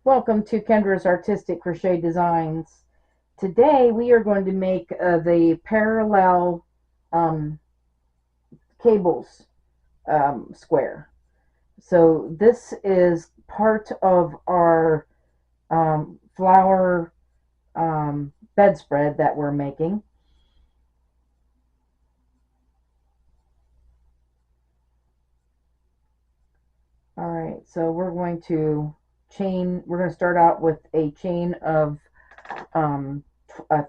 Welcome to Kendra's Artistic Crochet Designs. Today we are going to make the parallel um, cables square. So this is part of our flower bedspread that we're making. All right, so we're going to start out with a chain of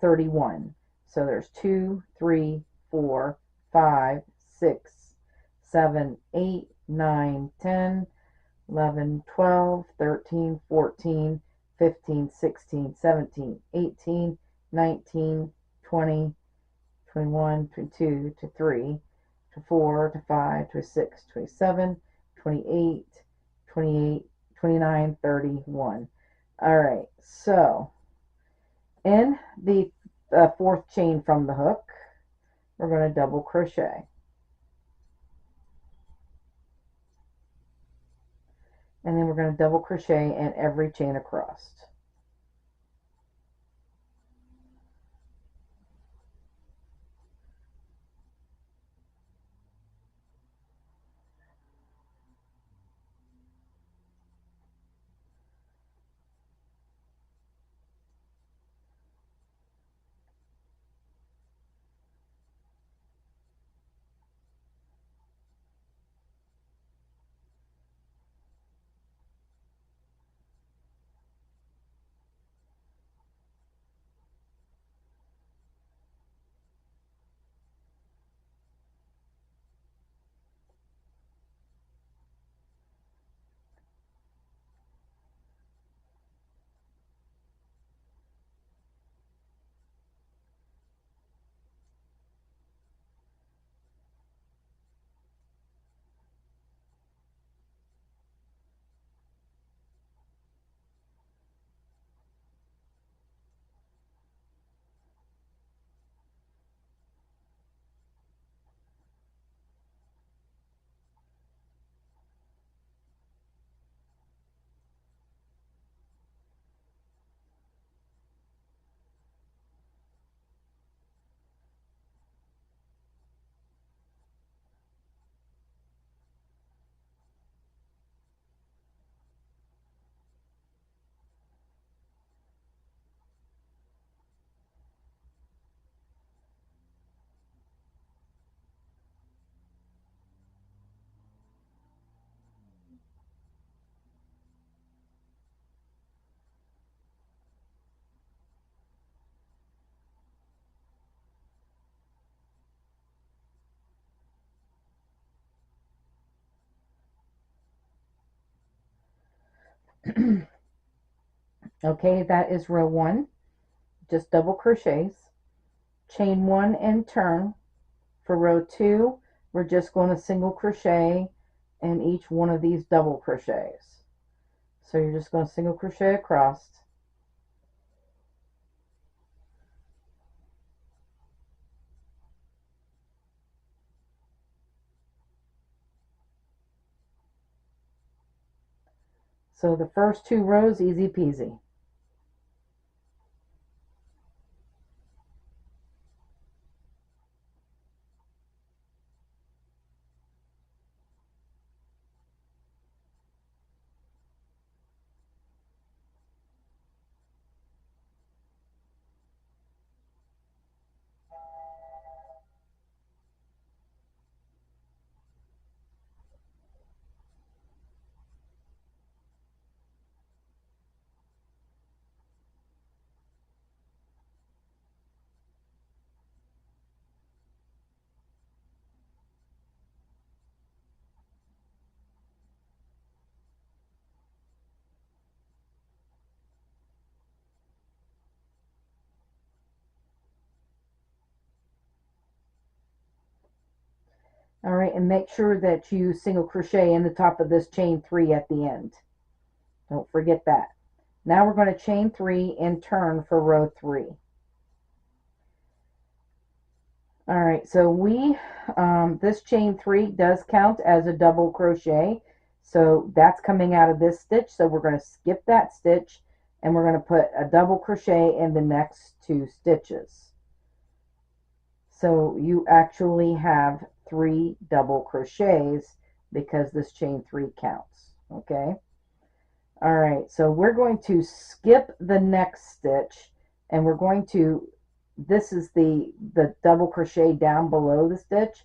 31. So there's 2, 3, 4, 5, 6, 7, 8, 9, 10, 11, 12, 13, 14, 15, 16, 17, 18, 19, 20, 21, 22, to 3, to 4, to 5, to 6, 27, 28, 28, 29, 31. All right, so in the fourth chain from the hook, we're going to double crochet, and then we're going to double crochet in every chain across. Okay, that is row 1. Just double crochets, chain 1 and turn. For row 2, we're just going to single crochet in each one of these double crochets. So you're just going to single crochet across. So the first 2 rows, easy peasy. All right, and make sure that you single crochet in the top of this chain 3 at the end. Don't forget that. Now we're going to chain 3 and turn for row 3. All right, so this chain 3 does count as a double crochet. So that's coming out of this stitch. So we're going to skip that stitch and we're going to put a double crochet in the next 2 stitches. So you actually have 3 double crochets because this chain 3 counts. Okay. All right. So we're going to skip the next stitch and we're going to, this is the double crochet down below the stitch.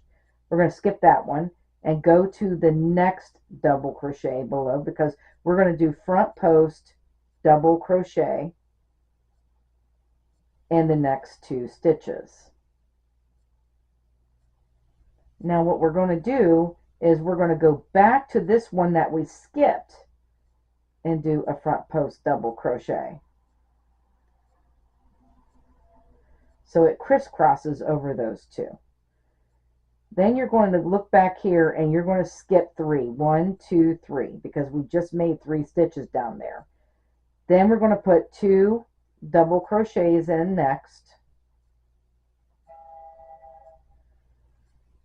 We're going to skip that one and go to the next double crochet below because we're going to do front post double crochet in the next 2 stitches. Now what we're going to do is we're going to go back to this one that we skipped and do a front post double crochet. So it crisscrosses over those 2. Then you're going to look back here and you're going to skip 3. 1, 2, 3, because we just made 3 stitches down there. Then we're going to put 2 double crochets in next.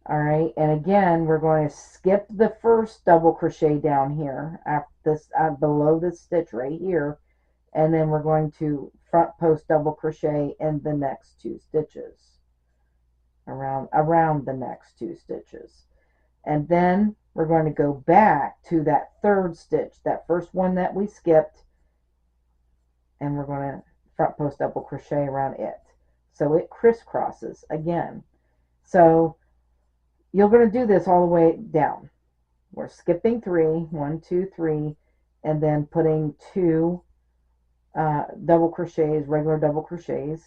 All right, and again, we're going to skip the first double crochet down here after this, below this stitch right here, and then we're going to front post double crochet in the next 2 stitches, around the next 2 stitches. And then we're going to go back to that 3rd stitch, that first one that we skipped, and we're going to front post double crochet around it. So it crisscrosses again. So you're going to do this all the way down. We're skipping 3, 1, 2, 3, and then putting 2 double crochets, regular double crochets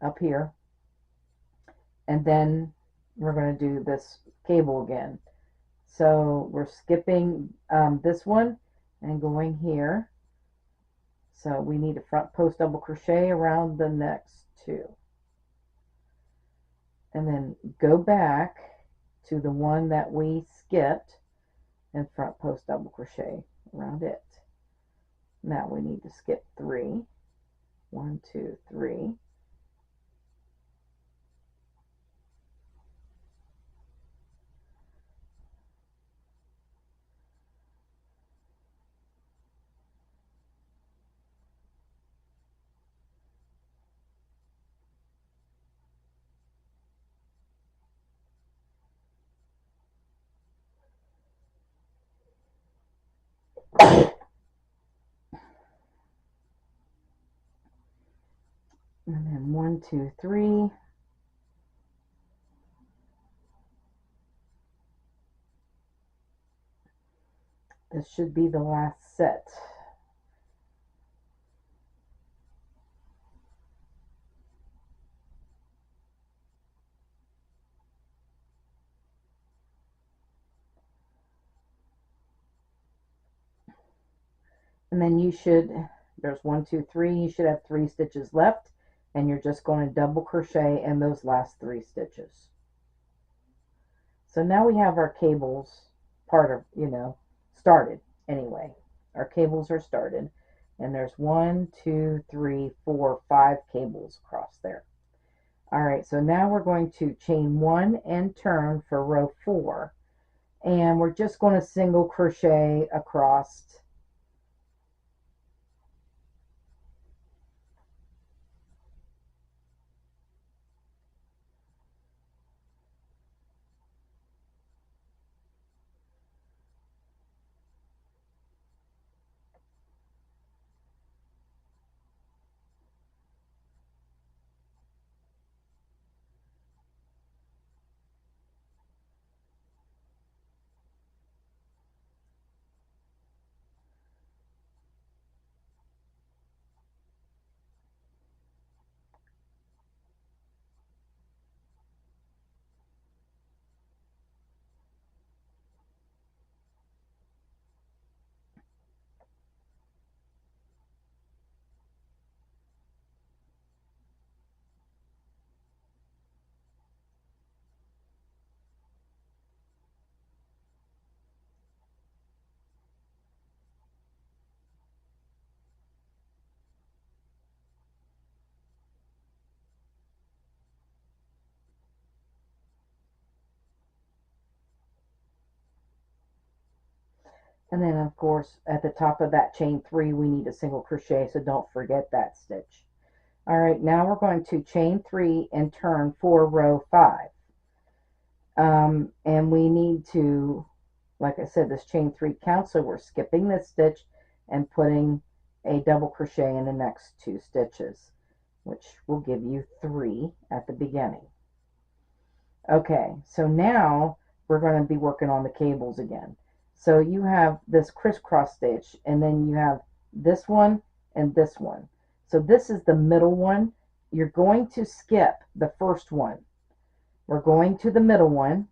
up here. And then we're going to do this cable again. So we're skipping this one and going here. So we need a front post double crochet around the next 2. And then go back to the one that we skipped and front post double crochet around it. Now we need to skip 3. 1, 2, 3. And then 1, 2, 3. This should be the last set. And then you should, there's 1, 2, 3, you should have 3 stitches left, and you're just going to double crochet in those last 3 stitches. So now we have our cables started anyway. Our cables are started, and there's 1, 2, 3, 4, 5 cables across there. All right, so now we're going to chain 1 and turn for row 4, and we're just going to single crochet across. And then of course at the top of that chain 3 we need a single crochet, so don't forget that stitch. All right, now we're going to chain 3 and turn for row 5. And we need to, like I said, this chain 3 counts, so we're skipping this stitch and putting a double crochet in the next 2 stitches, which will give you 3 at the beginning. Okay, so now we're going to be working on the cables again. So you have this crisscross stitch, and then you have this one and this one. So this is the middle one. You're going to skip the first one. We're going to the middle one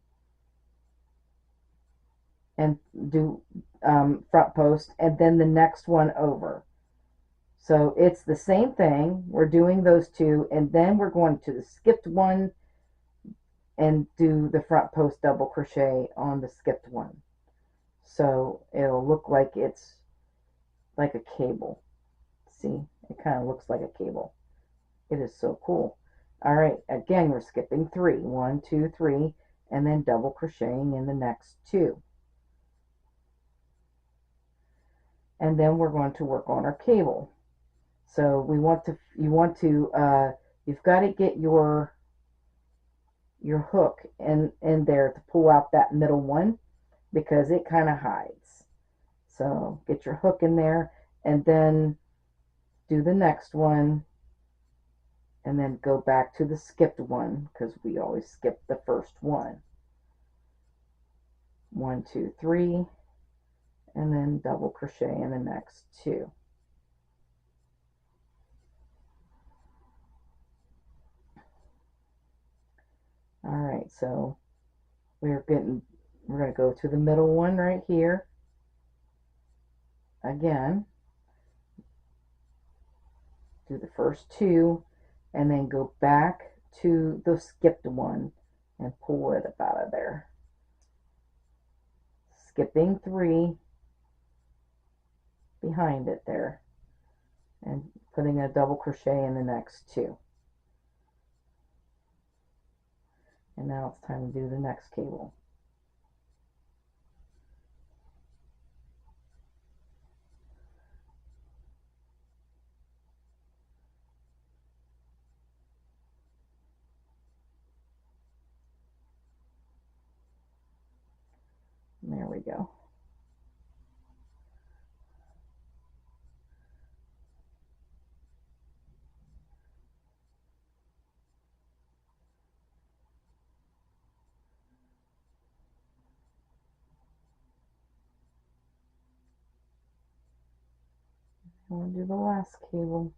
and do front post, and then the next one over. So it's the same thing. We're doing those two, and then we're going to the skipped one and do the front post double crochet on the skipped one. So it'll look like it's like a cable. See, it kind of looks like a cable. It is so cool. All right, again, we're skipping 3. 1, 2, 3, and then double crocheting in the next 2. And then we're going to work on our cable. So you've got to get your hook in there to pull out that middle one, because it kind of hides. So get your hook in there and then do the next one, and then go back to the skipped one, because we always skip the first one. 1, 2, 3, and then double crochet in the next 2. All right, so we're going to go to the middle one right here again, do the first 2, and then go back to the skipped one and pull it up out of there, skipping 3 behind it there and putting a double crochet in the next 2. And now it's time to do the next cable. There we go. We'll do the last cable.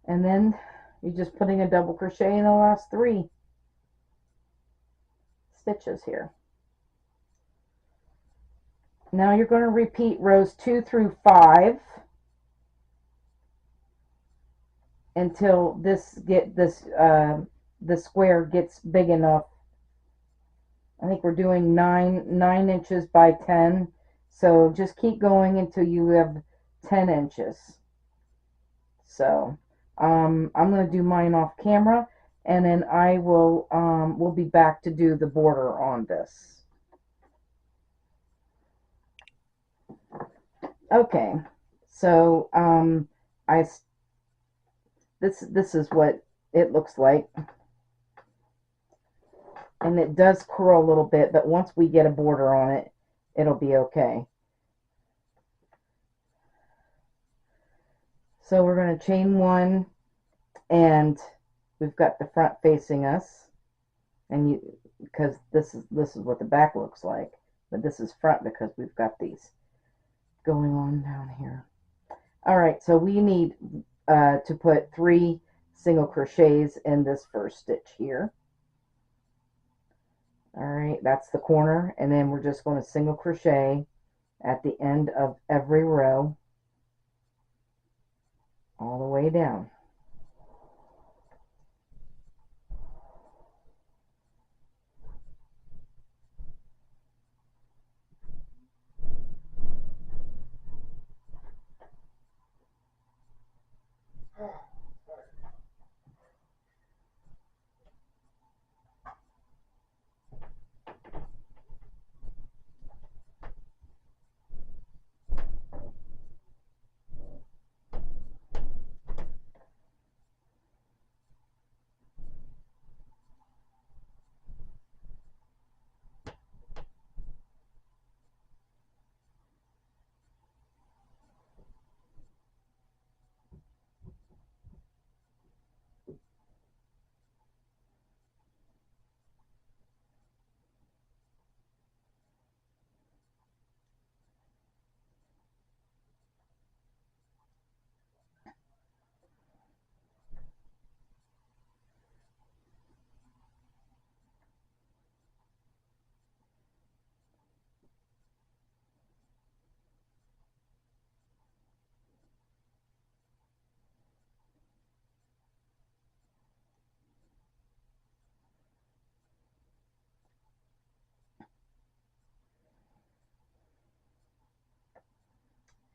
And then you're just putting a double crochet in the last 3 stitches here. Now you're going to repeat rows 2 through 5 until the square gets big enough. I think we're doing 9 inches by 10. So just keep going until you have 10 inches. So I'm going to do mine off camera, and then I will we'll be back to do the border on this. Okay, so this is what it looks like, and it does curl a little bit, but once we get a border on it, it'll be okay. So we're going to chain 1, and we've got the front facing us, and because this is what the back looks like, but this is front because we've got these going on down here. All right, so we need to put 3 single crochets in this first stitch here. All right, that's the corner, and then we're just going to single crochet at the end of every row all the way down.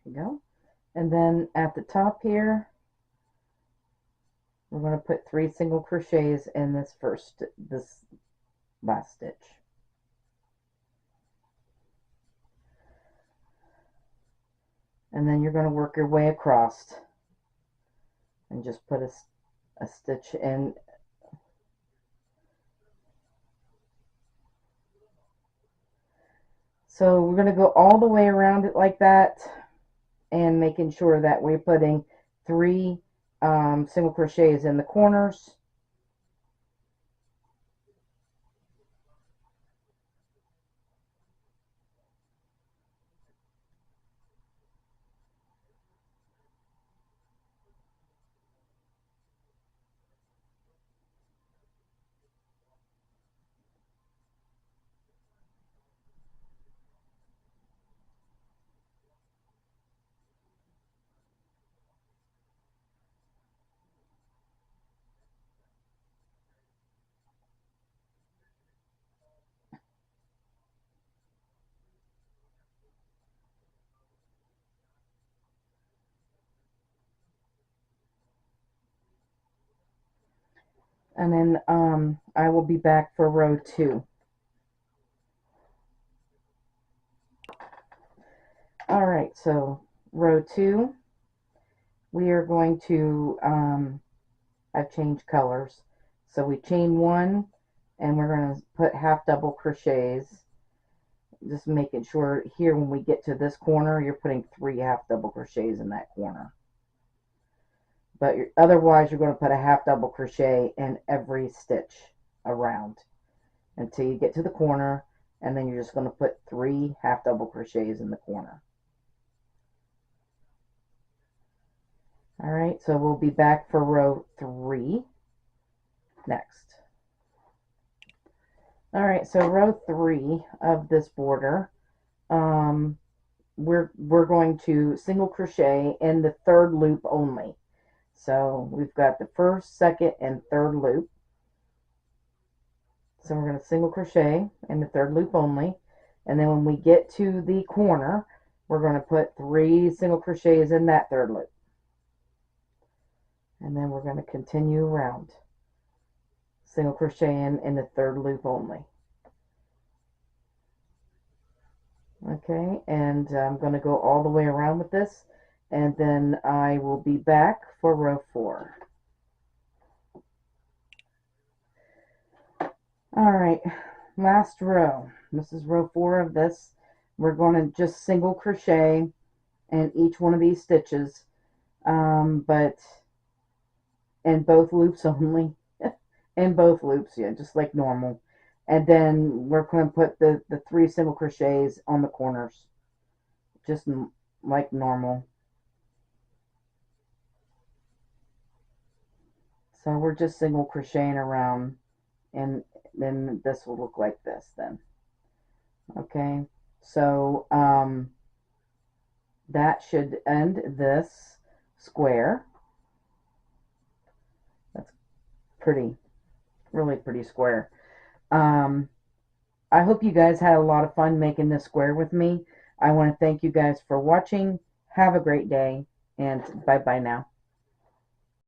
There you go. And then at the top here, we're going to put 3 single crochets in this last stitch. And then you're going to work your way across and just put a stitch in. So we're going to go all the way around it like that, and making sure that we're putting 3 single crochets in the corners. And then I will be back for row 2. All right, so row 2, we are going to, I've changed colors. So we chain 1, and we're going to put half double crochets. Just making sure here when we get to this corner, you're putting 3 half double crochets in that corner. But otherwise, you're going to put a half double crochet in every stitch around until you get to the corner, and then you're just going to put 3 half double crochets in the corner. All right, so we'll be back for row 3 next. All right, so row 3 of this border, we're going to single crochet in the 3rd loop only. So we've got the 1st, 2nd, and 3rd loop. So we're going to single crochet in the 3rd loop only, and then when we get to the corner, we're going to put 3 single crochets in that 3rd loop, and then we're going to continue around, single crochet in the 3rd loop only. Okay, and I'm going to go all the way around with this, and then I will be back for row 4. All right, last row. This is row 4 of this. We're going to just single crochet in each one of these stitches, but in both loops only. In both loops, yeah, just like normal. And then we're going to put the 3 single crochets on the corners, just like normal. So we're just single crocheting around, and then this will look like this then. Okay, so that should end this square. That's pretty, really pretty square. I hope you guys had a lot of fun making this square with me. I want to thank you guys for watching. Have a great day, and bye-bye now.